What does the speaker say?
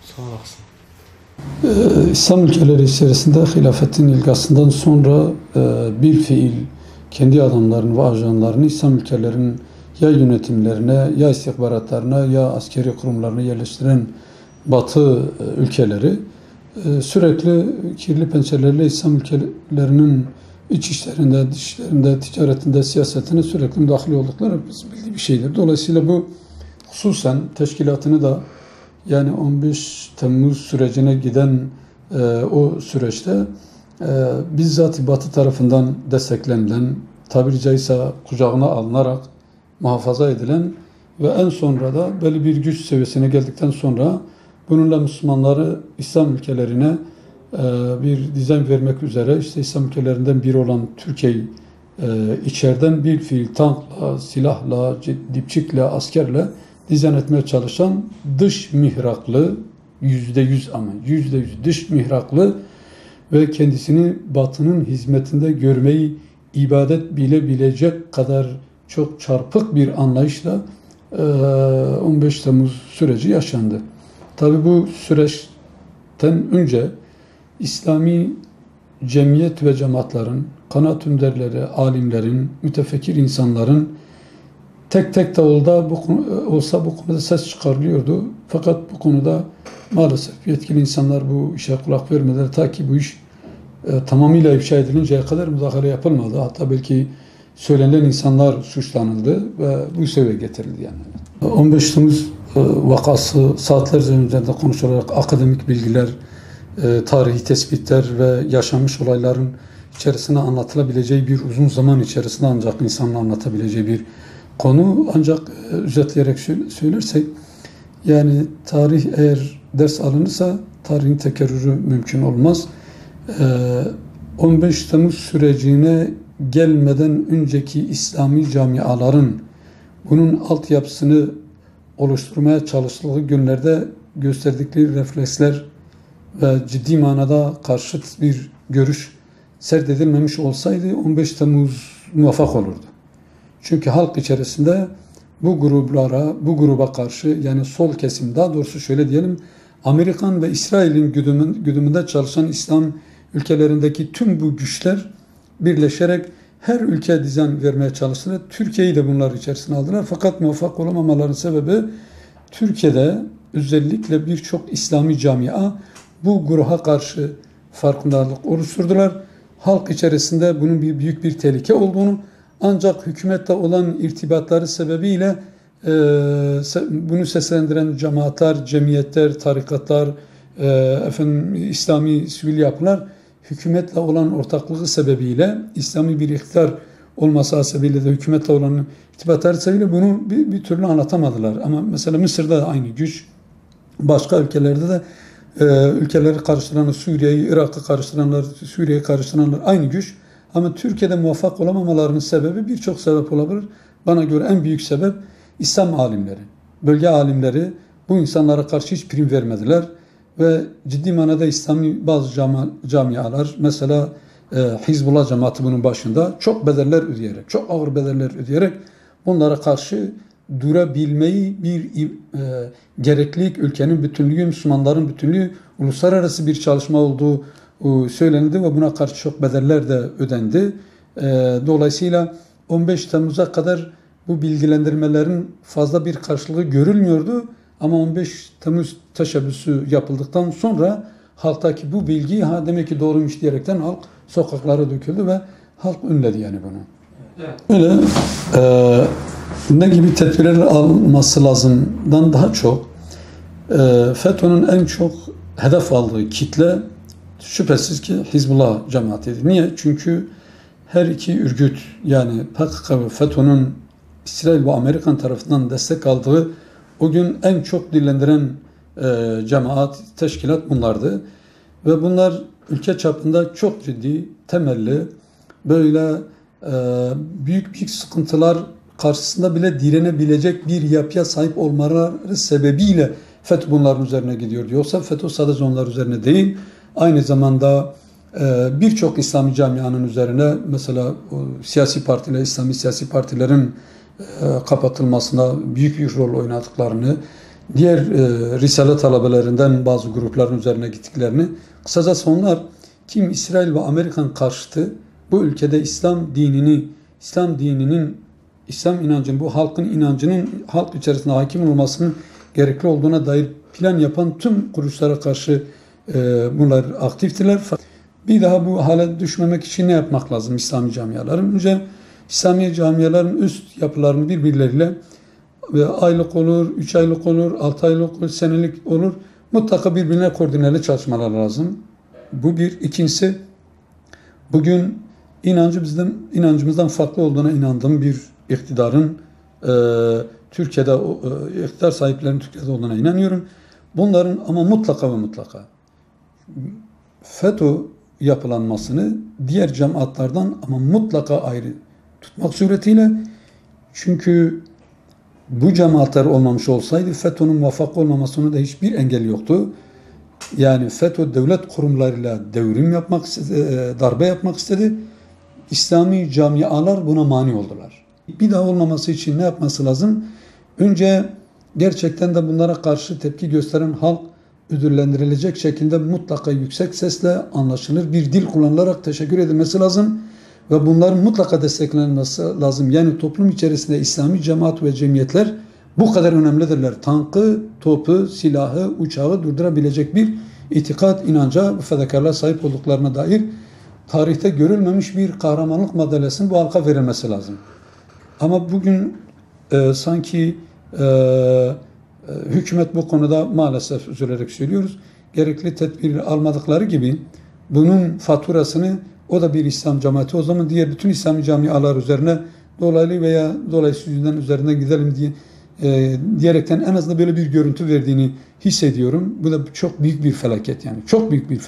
Sağ olasın. İslam ülkeleri içerisinde hilafetin ilgasından sonra bir fiil kendi adamlarını ve ajanlarını İslam ülkelerinin ya yönetimlerine, ya istihbaratlarına, ya askeri kurumlarına yerleştiren Batı ülkeleri sürekli kirli pençelerle İslam ülkelerinin iç işlerinde, dış işlerinde, ticaretinde, siyasetine sürekli müdahale oldukları bildiği bir şeydir. Dolayısıyla bu hususen teşkilatını da yani 15 Temmuz sürecine giden o süreçte bizzat Batı tarafından desteklenilen, tabiri caizse kucağına alınarak muhafaza edilen ve en sonra da belli bir güç seviyesine geldikten sonra bununla Müslümanları İslam ülkelerine bir dizayn vermek üzere işte İslam ülkelerinden biri olan Türkiye'yi içeriden bir fiil tankla, silahla, dipçikle, askerle dizayn etmeye çalışan dış mihraklı, %100 ama %100 dış mihraklı ve kendisini Batı'nın hizmetinde görmeyi ibadet bilecek kadar çok çarpık bir anlayışla 15 Temmuz süreci yaşandı. Tabii bu süreçten önce İslami cemiyet ve cemaatlerin, kanaat önderleri, alimlerin, mütefekkir insanların tek tek de olsa bu konuda ses çıkarılıyordu. Fakat bu konuda maalesef yetkili insanlar bu işe kulak vermediler. Ta ki bu iş tamamıyla ifşa edilinceye kadar müdahale yapılmadı. Hatta belki söylenen insanlar suçlanıldı ve bu seviyeye getirildi yani. 15 Temmuz vakası saatlerce üzerinde konuşularak akademik bilgiler, tarihi tespitler ve yaşanmış olayların içerisine anlatılabileceği bir uzun zaman içerisinde ancak insanın anlatabileceği bir konu. Ancak özetleyerek söylersek yani tarih eğer ders alınırsa tarihin tekerrürü mümkün olmaz. 15 Temmuz sürecine gelmeden önceki İslami camiaların bunun altyapısını oluşturmaya çalıştığı günlerde gösterdikleri refleksler ve ciddi manada karşıt bir görüş serdedilmemiş olsaydı 15 Temmuz muvaffak olurdu. Çünkü halk içerisinde bu gruba karşı yani sol kesim, daha doğrusu şöyle diyelim, Amerikan ve İsrail'in güdümünde çalışan İslam ülkelerindeki tüm bu güçler birleşerek her ülke dizayn vermeye çalıştılar. Türkiye'yi de bunlar içerisine aldılar. Fakat muvaffak olamamaların sebebi Türkiye'de özellikle birçok İslami camia bu gruba karşı farkındalık oluşturdular. Halk içerisinde bunun büyük bir tehlike olduğunu, ancak hükümetle olan irtibatları sebebiyle bunu seslendiren cemaatler, cemiyetler, tarikatlar, İslami sivil yapılar hükümetle olan ortaklığı sebebiyle, İslami bir iktidar olması hasebiyle de hükümetle olan irtibatları sebebiyle bunu bir türlü anlatamadılar. Ama mesela Mısır'da da aynı güç, başka ülkelerde de ülkeleri karıştıranlar, Suriye'yi, Irak'ı karıştıranlar, Suriye'yi karıştıranlar aynı güç. Ama Türkiye'de muvaffak olamamalarının sebebi birçok sebep olabilir. Bana göre en büyük sebep İslam alimleri, bölge alimleri bu insanlara karşı hiç prim vermediler. Ve ciddi manada İslami bazı camialar, mesela Hizbullah cemaati bunun başında çok bedeller ödeyerek, çok ağır bedeller ödeyerek bunlara karşı durabilmeyi bir gereklilik, ülkenin bütünlüğü, Müslümanların bütünlüğü, uluslararası bir çalışma olduğu söylenildi ve buna karşı çok bedeller de ödendi. Dolayısıyla 15 Temmuz'a kadar bu bilgilendirmelerin fazla bir karşılığı görülmüyordu. Ama 15 Temmuz teşebbüsü yapıldıktan sonra halktaki bu bilgi demek ki doğruymuş diyerekten halk sokaklara döküldü ve halk önledi yani bunu. Evet. Öyle ne gibi tedbirler alması lazımdan daha çok FETÖ'nün en çok hedef aldığı kitle şüphesiz ki Hizbullah cemaatidir. Niye? Çünkü her iki örgüt yani PKK ve FETÖ'nün İsrail ve Amerikan tarafından destek aldığı o gün en çok dillendiren cemaat, teşkilat bunlardı. Ve bunlar ülke çapında çok ciddi, temelli, böyle büyük sıkıntılar karşısında bile direnebilecek bir yapıya sahip olmaları sebebiyle FETÖ bunların üzerine gidiyordu. Yoksa FETÖ sadece onlar üzerine değil, aynı zamanda birçok İslami camianın üzerine, mesela siyasi partiler, İslami siyasi partilerin kapatılmasında büyük bir rol oynadıklarını, diğer Risale talebelerinden bazı grupların üzerine gittiklerini, kısacası onlar kim İsrail ve Amerikan karşıtı bu ülkede İslam dininin, İslam inancının, bu halkın inancının halk içerisinde hakim olmasının gerekli olduğuna dair plan yapan tüm kuruluşlara karşı bunlar aktiftiler. Bir daha bu hale düşmemek için ne yapmak lazım İslami camiaların? Önce İslami camiaların üst yapılarını birbirleriyle aylık olur, 3 aylık olur, 6 aylık olur, senelik olur. Mutlaka birbirine koordineli çalışmalar lazım. Bu bir. İkincisi, bugün inancımızdan farklı olduğuna inandığım bir iktidarın Türkiye'de iktidar sahiplerinin Türkiye'de olduğuna inanıyorum. Bunların ama mutlaka ve mutlaka FETÖ yapılanmasını diğer cemaatlerden ama mutlaka ayrı tutmak suretiyle, çünkü bu cemaatler olmamış olsaydı FETÖ'nün muvaffak olmamasına da hiçbir engel yoktu. Yani FETÖ devlet kurumlarıyla devrim yapmak istedi, darbe yapmak istedi. İslami camialar buna mani oldular. Bir daha olmaması için ne yapması lazım? Önce gerçekten de bunlara karşı tepki gösteren halk ödüllendirilecek şekilde mutlaka yüksek sesle anlaşılır bir dil kullanılarak teşekkür edilmesi lazım ve bunların mutlaka desteklenmesi lazım. Yani toplum içerisinde İslami cemaat ve cemiyetler bu kadar önemlidirler. Tankı, topu, silahı, uçağı durdurabilecek bir itikat, inanca, fedakarlığa sahip olduklarına dair tarihte görülmemiş bir kahramanlık madalyasının bu halka verilmesi lazım. Ama bugün sanki hükümet bu konuda maalesef üzülerek söylüyoruz, gerekli tedbir almadıkları gibi bunun faturasını o da bir İslam cemaati, o zaman diğer bütün İslami camialar üzerine dolaylı veya dolaysız yüzünden üzerine gidelim diye diyerekten en azından böyle bir görüntü verdiğini hissediyorum. Bu da çok büyük bir felaket, yani çok büyük bir felaket.